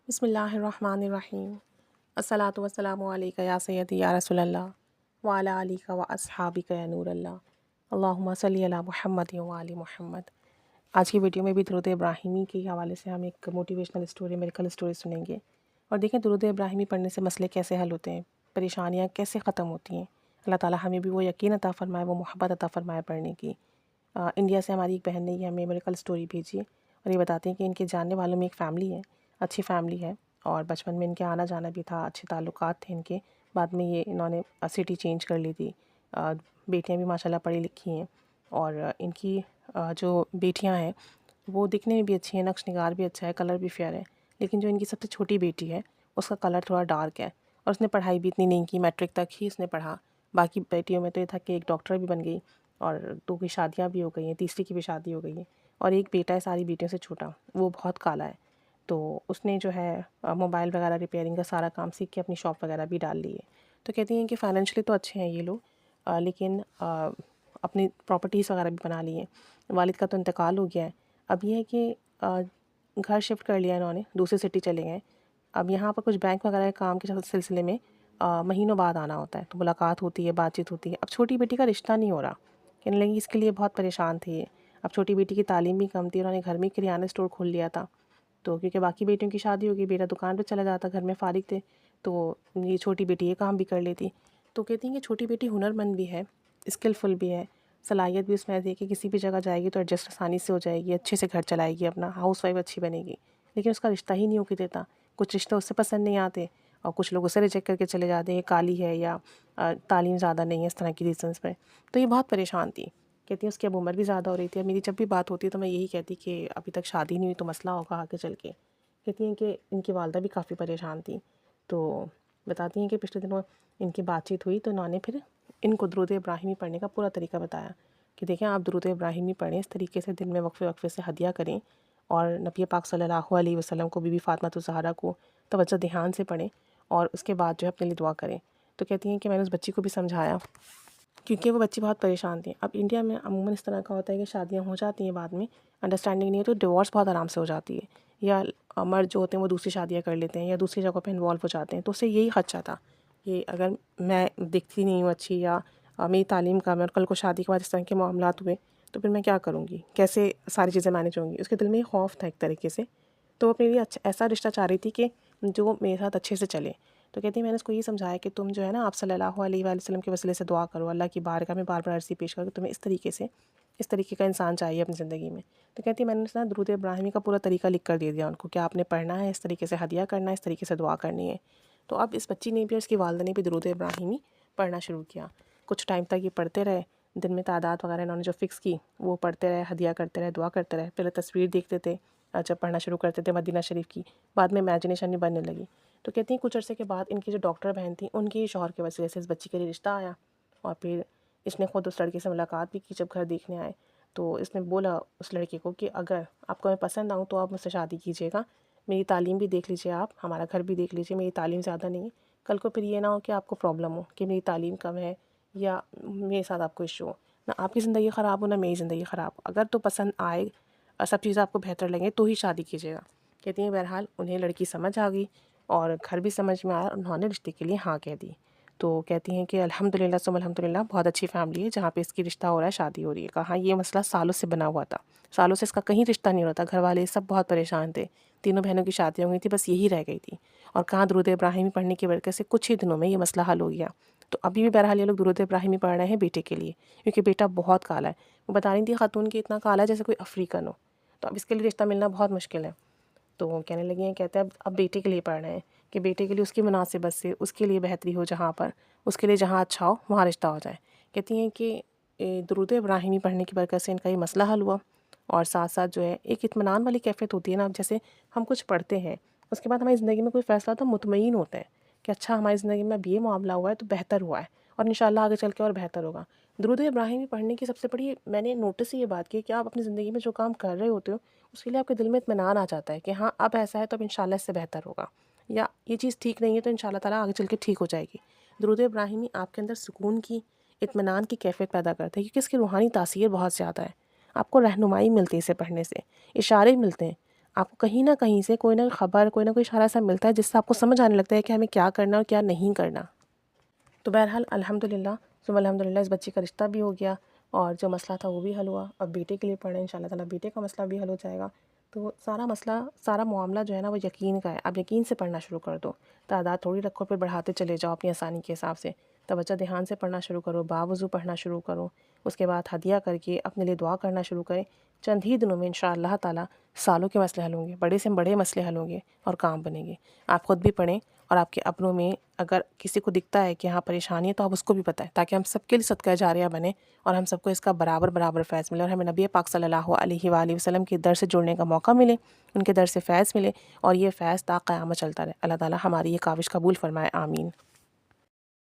بسم اللہ الرحمن الرحیم۔ الصلاۃ والسلام علیکہ یا سیدی یا رسول اللہ وعلی آلہ و اصحابہ یا نور اللہ، اللہم صلی علی محمد و آل محمد۔ آج کی ویڈیو میں بھی درود ابراہیمی کے حوالے سے ہم ایک موٹیویشنل اسٹوری، میریکل اسٹوری سنیں گے اور دیکھیں درود ابراہیمی پڑھنے سے مسئلے کیسے حل ہوتے ہیں، پریشانیاں کیسے ختم ہوتی ہیں۔ اللہ تعالیٰ ہمیں بھی وہ یقین عطا فرمائے، وہ محبت عطا فرمائے پڑھنے کی۔ انڈیا سے ہماری ایک بہن نے یہ ہمیں میریکل اسٹوری بھیجی ہے اور یہ بتاتے ہیں کہ ان کے جاننے والوں میں ایک فیملی ہے، اچھی فیملی ہے، اور بچپن میں ان کے آنا جانا بھی تھا، اچھے تعلقات تھے ان کے۔ بعد میں انہوں نے سٹی چینج کر لی تھی۔ بیٹیاں بھی ماشاءاللہ پڑھی لکھی ہیں، اور ان کی جو بیٹیاں ہیں وہ دکھنے میں بھی اچھی ہیں، نقش نگار بھی اچھا ہے، کلر بھی فیئر ہے، لیکن جو ان کی سب سے چھوٹی بیٹی ہے اس کا کلر تھوڑا ڈارک ہے، اور اس نے پڑھائی بھی اتنی نہیں کی، میٹرک تک ہی اس نے پڑھا۔ باقی بیٹیوں میں تو یہ تھا کہ ایک ڈاکٹر بھی بن گئی، اور 2 کی شادیاں بھی ہو گئی ہیں، تیسری کی بھی شادی ہو گئی ہے، اور ایک بیٹا ہے ساری بیٹیوں سے چھوٹا، وہ بہت کالا ہے۔ تو اس نے جو ہے موبائل وغیرہ ریپیئرنگ کا سارا کام سیکھ کے اپنی شاپ وغیرہ بھی ڈال لی ہے۔ تو کہتی ہیں کہ فائنینشلی تو اچھے ہیں یہ لوگ، لیکن اپنی پراپرٹیز وغیرہ بھی بنا لی ہیں۔ والد کا تو انتقال ہو گیا ہے، اب یہ ہے کہ گھر شفٹ کر لیا انہوں نے، دوسری سٹی چلے گئے۔ اب یہاں پر کچھ بینک وغیرہ کے کام کے سلسلے میں مہینوں بعد آنا ہوتا ہے، تو ملاقات ہوتی ہے، بات چیت ہوتی ہے۔ اب چھوٹی بیٹی کا رشتہ نہیں ہو رہا، کہنے لگی اس کے لیے بہت پریشان تھے یہ۔ اب چھوٹی بیٹی کی تعلیم بھی کم تھی، انہوں نے گھر میں کریانہ اسٹور کھول لیا تھا، تو کیونکہ باقی بیٹیوں کی شادی ہو گئی، بیٹا دکان پہ چلا جاتا، گھر میں فارغ تھے، تو یہ چھوٹی بیٹی یہ کام بھی کر لیتی۔ تو کہتی ہیں کہ چھوٹی بیٹی ہنر مند بھی ہے، اسکلفل بھی ہے، صلاحیت بھی اس میں ایسی ہے کہ کسی بھی جگہ جائے گی تو ایڈجسٹ آسانی سے ہو جائے گی، اچھے سے گھر چلائے گی اپنا، ہاؤس وائف اچھی بنے گی، لیکن اس کا رشتہ ہی نہیں ہو کے دیتا۔ کچھ رشتہ اس سے پسند نہیں آتے، اور کچھ لوگ اسے ریجیکٹ کر کے چلے جاتے ہیں، کالی ہے یا تعلیم زیادہ نہیں ہے، اس طرح کی ریزنس پہ۔ تو یہ بہت پریشان تھی، کہتی ہیں اس کی اب عمر بھی زیادہ ہو رہی تھی۔ میری جب بھی بات ہوتی ہے تو میں یہی کہتی کہ ابھی تک شادی نہیں ہوئی تو مسئلہ ہوگا آگے چل کے۔ کہتی ہیں کہ ان کی والدہ بھی کافی پریشان تھی، تو بتاتی ہیں کہ پچھلے دنوں ان کی بات چیت ہوئی تو انہوں نے پھر ان کو درود ابراہیمی پڑھنے کا پورا طریقہ بتایا کہ دیکھیں آپ درود ابراہیمی پڑھیں، اس طریقے سے دن میں وقفے وقفے سے ہدیہ کریں، اور نبی پاک صلی اللہ علیہ وسلم کو، بی بی فاطمہ الزہرا کو توجہ دھیان سے پڑھیں، اور اس کے بعد جو ہے اپنے لیے دعا کریں۔ تو کہتی ہیں کہ میں نے اس بچی کو بھی سمجھایا، کیونکہ وہ بچی بہت پریشان تھی۔ اب انڈیا میں عموماً اس طرح کا ہوتا ہے کہ شادیاں ہو جاتی ہیں، بعد میں انڈرسٹینڈنگ نہیں ہے تو ڈیورس بہت آرام سے ہو جاتی ہے، یا مرد جو ہوتے ہیں وہ دوسری شادیاں کر لیتے ہیں یا دوسری جگہ پہ انوالو ہو جاتے ہیں۔ تو اس سے یہی خدشہ تھا کہ اگر میں دکھتی نہیں ہوں اچھی، یا میری تعلیم کم ہے، اور کل کو شادی کے بعد اس طرح کے معاملات ہوئے تو پھر میں کیا کروں گی، کیسے ساری چیزیں مینیج ہوں گی۔ اس کے دل میں یہ خوف تھا ایک طریقے سے، تو وہ اپنے لیے ایسا رشتہ چاہ رہی تھی کہ جو میرے ساتھ اچھے سے چلے۔ تو کہتی ہے میں نے اس کو یہ سمجھایا کہ تم جو ہے نا، آپ صلی اللہ علیہ وآلہ وسلم کے وسیلے سے دعا کرو، اللہ کی بارگاہ میں بار بار عرضی پیش کرو کہ تمہیں اس طریقے کا انسان چاہیے اپنی زندگی میں۔ تو کہتی ہے میں نے درود ابراہیمی کا پورا طریقہ لکھ کر دے دیا ان کو کہ آپ نے پڑھنا ہے، اس طریقے سے ہدیہ کرنا ہے، اس طریقے سے دعا کرنی ہے۔ تو اب اس بچی نے بھی اور اس کی والدہ نے بھی درود ابراہیمی پڑھنا شروع کیا۔ کچھ ٹائم تک یہ پڑھتے رہے، دن میں تعداد وغیرہ انہوں نے جو فکس کی وہ پڑھتے رہے، ہدیہ کرتے رہے، دعا کرتے رہے۔ پہلے تصویر دیکھتے تھے جب پڑھنا شروع کرتے تھے مدینہ شریف کی، بعد میں امیجنیشن بھی بننے لگی۔ تو کہتی ہیں کچھ عرصے کے بعد ان کی جو ڈاکٹر بہن تھی، ان کی شوہر کے وسیلے سے اس بچی کے لیے رشتہ آیا، اور پھر اس نے خود اس لڑکے سے ملاقات بھی کی جب گھر دیکھنے آئے۔ تو اس نے بولا اس لڑکے کو کہ اگر آپ کو میں پسند آؤں تو آپ مجھ سے شادی کیجیے گا، میری تعلیم بھی دیکھ لیجیے، آپ ہمارا گھر بھی دیکھ لیجیے، میری تعلیم زیادہ نہیں ہے، کل کو پھر یہ نہ ہو کہ آپ کو پرابلم ہو کہ میری تعلیم کم ہے یا میرے ساتھ آپ کو ایشو ہو، نہ آپ کی زندگی خراب ہو نہ میری زندگی خراب ہو، اگر تو پسند آئے، سب چیزیں آپ کو بہتر لگیں تو ہی شادی کیجیے گا۔ کہتی ہیں بہرحال انہیں لڑکی سمجھ آ گئی، اور گھر بھی سمجھ میں آیا، اور انہوں نے رشتے کے لیے ہاں کہہ دی۔ تو کہتی ہیں کہ الحمدللہ ثم الحمدللہ بہت اچھی فیملی ہے جہاں پہ اس کی رشتہ ہو رہا ہے، شادی ہو رہی ہے۔ کہاں یہ مسئلہ سالوں سے بنا ہوا تھا، سالوں سے اس کا کہیں رشتہ نہیں ہوتا، گھر والے سب بہت پریشان تھے، تینوں بہنوں کی شادی ہو گئی تھی، بس یہی رہ گئی تھی، اور کہاں درود ابراہیمی پڑھنے کی برکت سے کچھ ہی دنوں میں یہ مسئلہ حل ہو گیا۔ تو ابھی بھی بہرحال یہ لوگ درود ابراہیمی پڑھ رہے ہیں بیٹے کے لیے، کیونکہ بیٹا بہت کالا ہے۔ وہ بتا رہی تھی خاتون کہ اتنا کالا ہے جیسے کوئی افریقن ہو، تو اب اس کے لیے رشتہ ملنا بہت مشکل ہے۔ تو وہ کہنے لگی ہیں، کہتے ہیں اب بیٹے کے لیے پڑھ رہے ہیں کہ بیٹے کے لیے اس کی مناسبت سے اس کے لیے بہتری ہو، جہاں پر اس کے لیے جہاں اچھا ہو وہاں رشتہ ہو جائے۔ کہتی ہیں کہ درود ابراہیمی پڑھنے کی برکت سے ان کا یہ مسئلہ حل ہوا، اور ساتھ ساتھ جو ہے ایک اطمینان والی کیفیت ہوتی ہے نا، جیسے ہم کچھ پڑھتے ہیں اس کے بعد ہماری زندگی میں کوئی فیصلہ تو مطمئن ہوتے ہیں کہ اچھا ہماری زندگی میں اب یہ معاملہ ہوا ہے تو بہتر ہوا ہے، اور انشاءاللہ آگے چل کے اور بہتر ہوگا۔ درود ابراہیمی پڑھنے کی سب سے بڑی میں نے نوٹس یہ بات کی کہ آپ اپنی زندگی میں جو کام کر رہے ہوتے ہو اس کے لیے آپ کے دل میں اطمینان آ جاتا ہے کہ ہاں اب ایسا ہے تو اب انشاءاللہ اس سے بہتر ہوگا، یا یہ چیز ٹھیک نہیں ہے تو انشاءاللہ تعالیٰ آگے چل کے ٹھیک ہو جائے گی۔ درود ابراہیمی آپ کے اندر سکون کی، اطمینان کی کیفیت پیدا کرتا ہے، کیونکہ اس کی روحانی تاثیر بہت زیادہ ہے۔ آپ کو رہنمائی ملتی ہے اسے پڑھنے سے، اشارے ملتے ہیں، آپ کو کہیں نہ کہیں سے کوئی نہ کوئی خبر، کوئی نہ کوئی اشارہ ایسا ملتا ہے جس سے آپ کو سمجھ آنے لگتا ہے کہ ہمیں کیا کرنا اور کیا نہیں کرنا۔ تو بہرحال الحمدللہ ثم الحمدللہ اس بچی کا رشتہ بھی ہو گیا، اور جو مسئلہ تھا وہ بھی حل ہوا۔ اب بیٹے کے لیے پڑھ رہے ہیں، انشاءاللہ تعالیٰ بیٹے کا مسئلہ بھی حل ہو جائے گا۔ تو سارا مسئلہ، سارا معاملہ جو ہے نا وہ یقین کا ہے۔ آپ یقین سے پڑھنا شروع کر دو، تعداد تھوڑی رکھو پھر بڑھاتے چلے جاؤ اپنی آسانی کے حساب سے۔ توجہ دھیان سے پڑھنا شروع کرو، باوضو پڑھنا شروع کرو، اس کے بعد ہدیہ کر کے اپنے لیے دعا کرنا شروع کریں۔ چند ہی دنوں میں انشاءاللہ تعالیٰ سالوں کے مسئلے حل ہوں گے، بڑے سے بڑے مسئلے حل ہوں گے اور کام بنیں گے۔ آپ خود بھی پڑھیں، اور آپ کے اپنوں میں اگر کسی کو دکھتا ہے کہ یہاں پریشانی ہے تو آپ اس کو بھی بتائیں، تاکہ ہم سب کے لیے صدقہ جاریہ بنے اور ہم سب کو اس کا برابر فیض ملے، اور ہمیں نبی پاک صلی اللہ علیہ وآلہ وسلم کے در سے جڑنے کا موقع ملے، ان کے در سے فیض ملے، اور یہ فیض تا قیامت چلتا رہے۔ اللہ تعالیٰ ہماری یہ کاوش قبول فرمائے، آمین۔